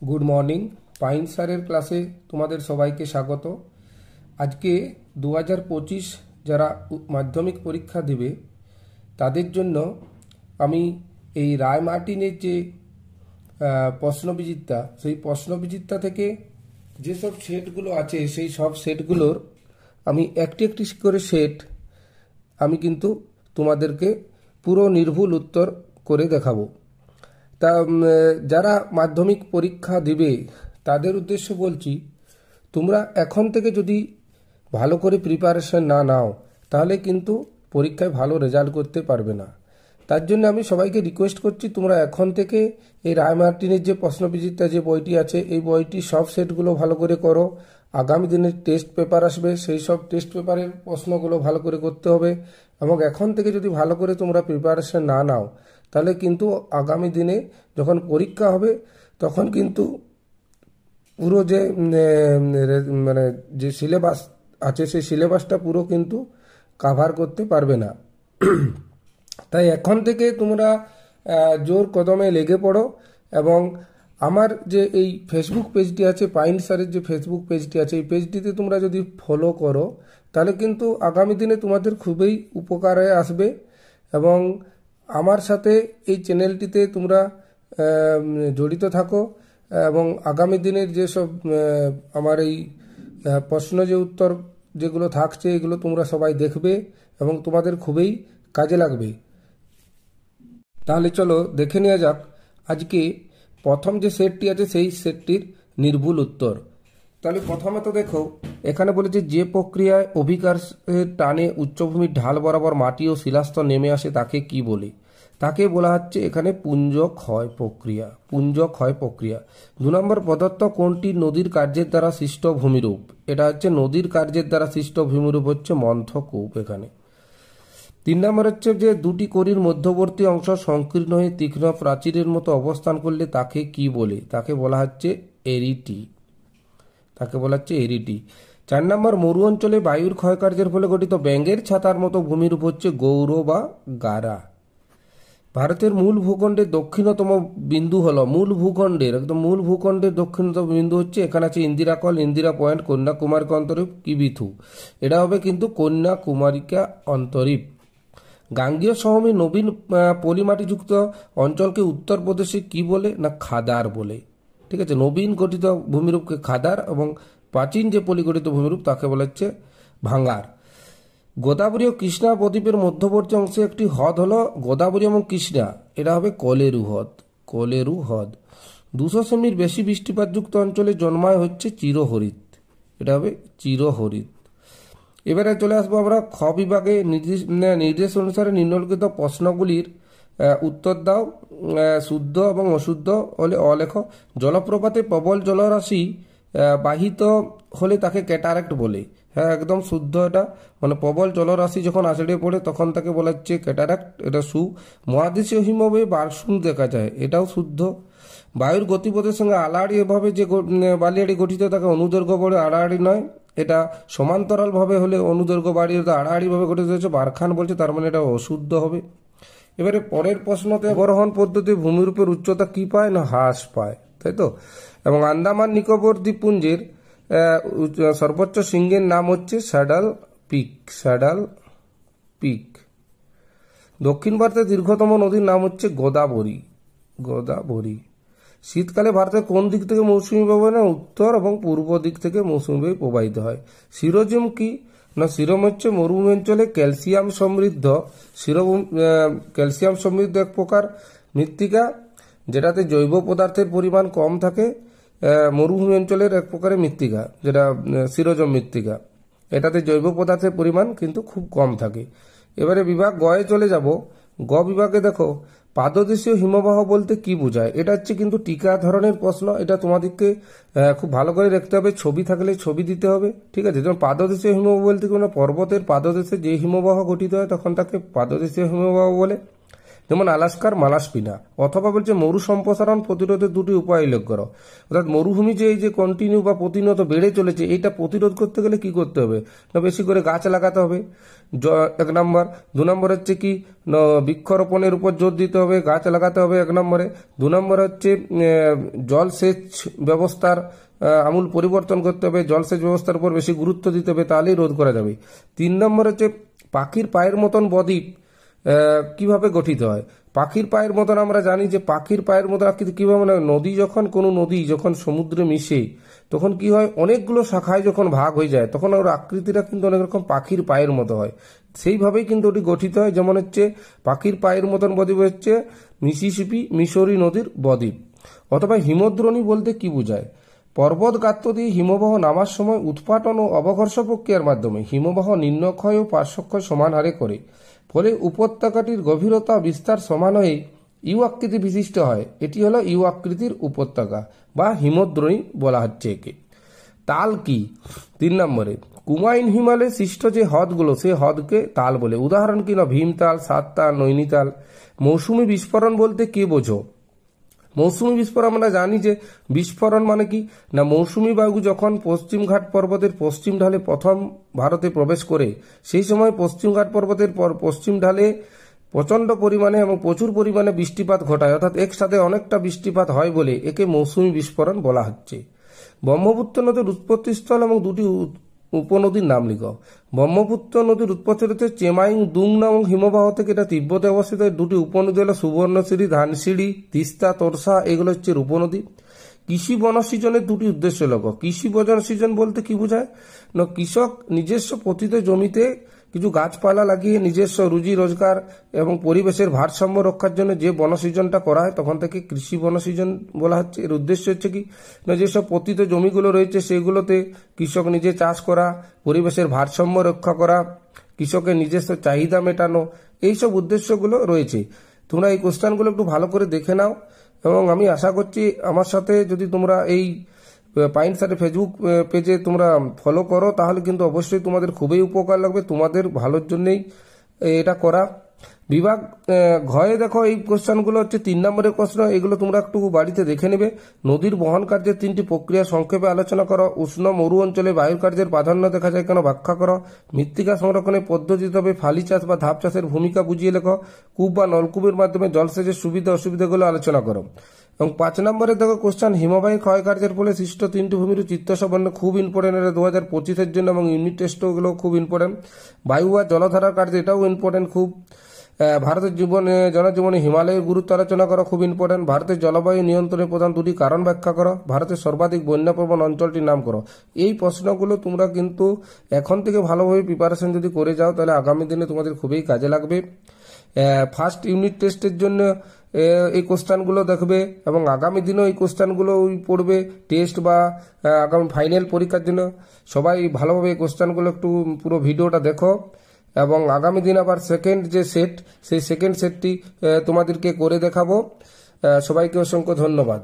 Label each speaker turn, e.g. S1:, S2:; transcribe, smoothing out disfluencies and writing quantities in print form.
S1: Good morning. Pine স্যারের ক্লাসে তোমাদের সবাইকে স্বাগত। আজকে 2025 যারা মাধ্যমিক পরীক্ষা দেবে তাদের জন্য আমি এই রায় মার্টিনের যে প্রশ্নবিচিত্রা, সেই প্রশ্নবিচিত্রা থেকে যেসব সেটগুলো আছে সেই সব সেটগুলোর আমি একটি একটি করে সেট আমি কিন্তু তোমাদেরকে পুরো নির্ভুল উত্তর করে দেখাবো। তা যারা মাধ্যমিক পরীক্ষা দিবে তাদের উদ্দেশ্য বলছি, তোমরা এখন থেকে যদি ভালো করে প্রিপারেশন না নাও তাহলে কিন্তু পরীক্ষায় ভালো রেজাল্ট করতে পারবে না। তার জন্য আমি সবাইকে রিকোয়েস্ট করছি, তোমরা এখন থেকে এই রায় মার্টিনের যে প্রশ্নবিচিত্রা যে বইটি আছে এই বইটি সব সেটগুলো ভালো করে করো। আগামী দিনে টেস্ট পেপার আসবে, সেই সব টেস্ট পেপারের প্রশ্নগুলো ভালো করে করতে হবে এবং এখন থেকে যদি ভালো করে তোমরা প্রিপারেশন না নাও তাহলে কিন্তু আগামী দিনে যখন পরীক্ষা হবে তখন কিন্তু পুরো যে মানে যে সিলেবাস আছে সেই সিলেবাসটা পুরো কিন্তু কাভার করতে পারবে না। তাই এখন থেকে তোমরা জোর কদমে লেগে পড়ো এবং আমার যে এই ফেসবুক পেজটি আছে, পাইন স্যারের যে ফেসবুক পেজটি আছে, এই পেজটিতে তোমরা যদি ফলো করো তাহলে কিন্তু আগামী দিনে তোমাদের খুবই উপকারে আসবে এবং আমার সাথে এই চ্যানেলটিতে তোমরা জড়িত থাকো এবং আগামী দিনের যেসব আমার এই প্রশ্ন যে উত্তর যেগুলো থাকছে এগুলো তোমরা সবাই দেখবে এবং তোমাদের খুবই কাজে লাগবে। তাহলে চলো দেখে নেওয়া যাক আজকে প্রথম যে সেটটি আছে সেই সেটটির নির্ভুল উত্তর। তাহলে প্রথমে তো দেখো এখানে বলেছে যে প্রক্রিয়ায় অভিকর্ষের টানে উচ্চভূমির ঢাল বরাবর মাটি ও শিলাস্তর নেমে আসে তাকে কি বলে? তাকে বলা হচ্ছে এখানে পুঞ্জ ক্ষয় প্রক্রিয়া। পুঞ্জ ক্ষয় প্রক্রিয়া। 2 নম্বর, প্রদত্ত কোনটি নদীর কার্যের দ্বারা সৃষ্ট ভূমিরূপ? এটা হচ্ছে নদীর কার্যের দ্বারা সৃষ্ট ভূমিরূপ হচ্ছে মন্থকূপ। এখানে 3 নম্বর হচ্ছে যে দুটি কড়ির মধ্যবর্তী অংশ সংকীর্ণ হয়ে তীক্ষ্ণ প্রাচীরের মতো অবস্থান করলে তাকে কি বলে? তাকে বলা হচ্ছে এরিটি। তাকে বলা হচ্ছে এরিটি। 4 নম্বর, মরু অঞ্চলে বায়ুর ক্ষয়কার্যের ফলে গঠিত ব্যাঙের ছাতার মতো ভূমিরূপ হচ্ছে গৌর বা গারা। ভারতের মূল ভূখণ্ডের দক্ষিণতম বিন্দু হলো মূল ভূখণ্ডের দক্ষিণতম বিন্দু হচ্ছে এখানে আছে ইন্দিরা কল, ইন্দিরা পয়েন্ট, কন্যাকুমারিকা অন্তরীপ, কিবিথু। এটা হবে কিন্তু কন্যাকুমারিকা অন্তরীপ। গাঙ্গীয় সমভূমি নবীন পলিমাটিযুক্ত অঞ্চলকে উত্তরপ্রদেশে কি বলে? না খাদার বলে। ঠিক আছে, নবীন গঠিত ভূমিরূপকে খাদার এবং প্রাচীন যে পলিগঠিত ভূমিরূপ তাকে বলা হচ্ছে ভাঙ্গার। গোদাবরী ও কৃষ্ণা বদ্বীপের মধ্যবর্তী অংশে একটি হ্রদ হলো গোদাবরী এবং কৃষ্ণা, এটা হবে কলেরু হ্রদ। কলেরু হ্রদ। 200 সেমির বেশি বৃষ্টিপাতযুক্ত অঞ্চলে জন্মায় হচ্ছে চিরহরিৎ, এটা হবে চিরহরিৎ। এবারে চলে আসবো আমরা খ বিভাগে নির্দেশ অনুসারে নিম্নলিখিত প্রশ্নগুলির উত্তর দাও। শুদ্ধ এবং অশুদ্ধ হলে অলেখ। জলপ্রপাতে প্রবল জলরাশি বাহিত হলে তাকে ক্যাটারাক্ট বলে। হ্যাঁ, একদম শুদ্ধ এটা। মানে প্রবল জলরাশি যখন আছড়ে পড়ে তখন তাকে বলা হচ্ছে ক্যাটারাক্ট, এটা মহাদেশীয় হিমবাহে বারশুন দেখা যায়, এটাও শুদ্ধ। বায়ুর গতিপথের সঙ্গে আড়াআড়ি এভাবে যে বালিয়াড়ি গঠিত তাকে অনুদৈর্ঘ্য বলে, আড়াআড়ি নয়। এটা সমান্তরাল ভাবে হলে অনুদৈর্ঘ্য বাড়ি, আড়াআড়ি ভাবে গঠিত হচ্ছে বারখান বলছে, তার মানে এটা অশুদ্ধ হবে। এবারে পরের প্রশ্নতে অবরোহণ পদ্ধতি ভূমিরূপের উচ্চতা কি পায়? না হ্রাস পায়, তাই তো। এবং আন্দামান নিকোবর দ্বীপপুঞ্জের সর্বোচ্চ শৃঙ্গের নাম হচ্ছে স্যাডল পিক। Saddle pick. দক্ষিণ ভারতের দীর্ঘতম নদীর নাম হচ্ছে গোদাবরী। গোদাবরী। শীতকালে ভারতের কোন দিক থেকে মৌসুমী বায়ু? না উত্তর এবং পূর্ব দিক থেকে মৌসুমী বায়ু প্রবাহিত হয়। সিরোজিম কি? না সিরম হচ্ছে মরুভূমি অঞ্চলে ক্যালসিয়াম সমৃদ্ধ এক প্রকার মৃত্তিকা যেটাতে জৈব পদার্থের পরিমাণ কম থাকে। মরুভূমি অঞ্চলের এক প্রকারের মৃত্তিকা যেটা সিরোজম মৃত্তিকা, এটাতে জৈব পদার্থের পরিমাণ কিন্তু খুব কম থাকে। এবারে বিভাগ গয়ে চলে যাব। গ বিভাগে দেখো পাদদেশীয় হিমবাহ বলতে কি বোঝায়? এটা হচ্ছে কিন্তু টিকা ধরনের প্রশ্ন, এটা তোমাদেরকে খুব ভালো করে দেখতে হবে, ছবি থাকলে ছবি দিতে হবে। ঠিক আছে, যেমন পাদদেশীয় হিমবাহ বলতে কোনো পর্বতের পাদদেশে যে হিমবাহ গঠিত হয় তখন তাকে পাদদেশীয় হিমবাহ বলে। যেমন আলাস্কার মালাস্পিনা। অথবা বলছে মরু সম্প্রসারণ প্রতিরোধের দুটি উপায় উল্লেখ করো। অর্থাৎ মরুভূমি যে এই যে কন্টিনিউ বা প্রতিনিয়ত বেড়ে চলেছে, এটা প্রতিরোধ করতে গেলে কি করতে হবে না, বেশি করে গাছ লাগাতে হবে, 1 নম্বর। 2 নম্বর হচ্ছে কি না, বৃক্ষরোপণের উপর জোর দিতে হবে, গাছ লাগাতে হবে 1 নম্বরে। 2 নম্বর হচ্ছে জলসেচ ব্যবস্থার আমূল পরিবর্তন করতে হবে, জলসেচ ব্যবস্থার উপর বেশি গুরুত্ব দিতে হবে, তাহলেই রোধ করা যাবে। 3 নম্বর হচ্ছে পাখির পায়ের মতন বদ্বীপ কিভাবে গঠিত হয়। পাখির পায়ের মতন আমরা জানি যে পাখির পায়ের মতন আকৃতি কিভাবে, নদী যখন কোনো নদী যখন সমুদ্রে মিশে তখন কি হয়, অনেকগুলো শাখায় যখন ভাগ হয়ে যায় তখন ওর আকৃতিটা কিন্তু অনেক রকম পাখির পায়ের মতো হয়, সেইভাবেই কিন্তু ওটি গঠিত হয়। যেমন হচ্ছে পাখির পায়ের মতন বদ্বীপ হচ্ছে মিসিসিপি মিসৌরি নদীর বদ্বীপ। অথবা হিমদ্রোণী বলতে কি বোঝায়। পর্বত গাত্র দিয়ে হিমবাহ নামার সময় উৎপাটন ও অবঘর্ষ প্রক্রিয়ার মাধ্যমে হিমবাহ নিম্নক্ষয় ও পার্শ্বক্ষয় সমান হারে করে, ফলে উপত্যকাটির গভীরতা বিস্তার সমান হয়ে ইউ আকৃতি বিশিষ্ট হয়। এটি হলো ইউ আকৃতির উপত্যকা বা হিমদ্রোণী বলা হচ্ছে একে। তাল কি? 3 নম্বরে কুমাইন হিমালয়ে সৃষ্ট যে হ্রদগুলো সে হ্রদকে তাল বলে। উদাহরণ কি না, ভীমতাল, সাততাল, নৈনিতাল। মৌসুমী বিস্ফোরণ বলতে কি বোঝো। মৌসুমী বিস্ফোরণ আমরা জানি যে বিস্ফোরণ মানে কি না, মৌসুমী বায়ু যখন পশ্চিমঘাট পর্বতের পশ্চিম ঢালে প্রথম ভারতে প্রবেশ করে সেই সময় পশ্চিমঘাট পর্বতের পশ্চিম ঢালে প্রচণ্ড পরিমাণে এবং প্রচুর পরিমাণে বৃষ্টিপাত ঘটায়, অর্থাৎ একসাথে অনেকটা বৃষ্টিপাত হয় বলে একে মৌসুমী বিস্ফোরণ বলা হচ্ছে। ব্রহ্মপুত্র নদীর উৎপত্তিস্থল এবং দুটি উপনদীর নাম লিখো। ব্রহ্মপুত্র নদীর উৎপত্তি হচ্ছে চেমাইং দুং নামক হিমবাহ থেকে, এটা তিব্বতে অবস্থিত। দুটি উপনদী হলো সুবর্ণশিরি, ধানসিঁড়ি, তিস্তা, তোরসা, এগুলো হচ্ছে উপনদী। কৃষি বনসৃজনের দুটি উদ্দেশ্য লক্ষ্য। কৃষি বনসৃজন বলতে কি বোঝায় না, কৃষক নিজস্ব পতিত জমিতে কিছু গাছপালা লাগিয়ে নিজস্ব রুজি রোজগার এবং পরিবেশের ভারসাম্য রক্ষার জন্য যে বনসৃজনটা করা হয় তখন থেকে কৃষি বনসৃজন বলা হচ্ছে। এর উদ্দেশ্য হচ্ছে কি না, যেসব পতিত জমিগুলো রয়েছে সেগুলোতে কৃষক নিজে চাষ করা, পরিবেশের ভারসাম্য রক্ষা করা, কৃষকের নিজস্ব চাহিদা মেটানো, এইসব উদ্দেশ্যগুলো রয়েছে। তোমরা এই কোশ্চেনগুলো একটু ভালো করে দেখে নাও এবং আমি আশা করছি আমার সাথে যদি তোমরা এই পাইন স্যারের ফেসবুক পেজে তোমরা ফলো করো তাহলে কিন্তু অবশ্যই তোমাদের খুবই উপকার লাগবে, তোমাদের ভালোর জন্যই এটা করা। বিভাগ ঘয়ে দেখো এই কোশ্চেনগুলো হচ্ছে 3 নম্বরের প্রশ্ন, এগুলো তোমরা একটু বাড়িতে দেখে নেবে। নদীর বহন কার্যের 3টি প্রক্রিয়া সংক্ষেপে আলোচনা করো। উষ্ণ মরু অঞ্চলে বায়ুর কার্যের প্রাধান্য দেখা যায় কেন ব্যাখ্যা করো। মৃত্তিকা সংরক্ষণের পদ্ধতি তবে ফালি চাষ বা ধাপ চাষের ভূমিকা বুঝিয়ে লেখো। কূপ বা নলকূপের মাধ্যমে জলসেচের সুবিধা অসুবিধাগুলো আলোচনা করো। এবং 5 নম্বরে দেখো কোশ্চেন, হিমবাহী ক্ষয়কার্যের ফলে সৃষ্ট 3টি ভূমির চিত্তসবর্ণ খুব ইম্পর্টেন্ট, এটা 2025-এর জন্য এবং ইউনিট টেস্টগুলো খুব ইম্পর্টেন্ট। বায়ু বা জলধারার কার্য, এটাও ইম্পর্টেন্ট খুব। ভারতের জনজীবনে হিমালয়ের গুরুত্ব আলোচনা করা খুব ইম্পর্টেন্ট। ভারতের জলবায়ু নিয়ন্ত্রণের প্রধান 2টি কারণ ব্যাখ্যা করো। ভারতের সর্বাধিক বন্যাপ্রবণ অঞ্চলটির নাম করো। এই প্রশ্নগুলো তোমরা কিন্তু এখন থেকে ভালোভাবে প্রিপারেশন যদি করে যাও তাহলে আগামী দিনে তোমাদের খুবই কাজে লাগবে। ফার্স্ট ইউনিট টেস্টের জন্য এই কোশ্চেনগুলো দেখবে এবং আগামী দিনেও এই কোশ্চেনগুলো পড়বে টেস্ট বা আগামী ফাইনাল পরীক্ষার জন্য। সবাই ভালোভাবে এই কোশ্চেনগুলো একটু পুরো ভিডিওটা দেখো এবং আগামী দিন আবার সেকেন্ড যে সেট সেই সেকেন্ড সেটটি তোমাদেরকে করে দেখাবো। সবাইকে অসংখ্য ধন্যবাদ।